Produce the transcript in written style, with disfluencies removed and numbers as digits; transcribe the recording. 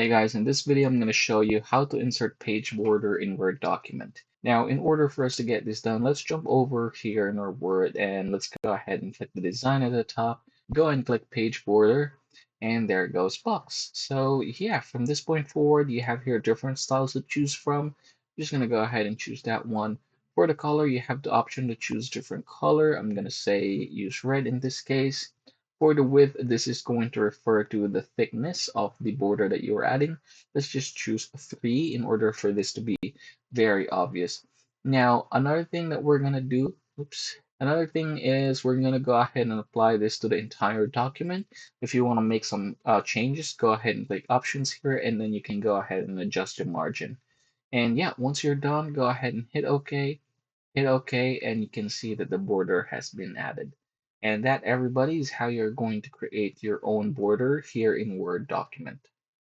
Hey guys, in this video I'm going to show you how to insert page border in Word document. Now, in order for us to get this done, let's jump over here in our Word and let's go ahead and click the design at the top. Go ahead and click page border, and there it goes, box. So yeah, from this point forward, you have here different styles to choose from. I'm just going to go ahead and choose that one. For the color, you have the option to choose different color. I'm going to say use red in this case. For the width, this is going to refer to the thickness of the border that you're adding. Let's just choose 3 in order for this to be very obvious. Now, another thing that we're going to do, another thing is we're going to go ahead and apply this to the entire document. If you want to make some changes, go ahead and click options here, and then you can go ahead and adjust your margin. And yeah, once you're done, go ahead and hit OK, and you can see that the border has been added. And that, everybody, is how you're going to create your own border here in Word document.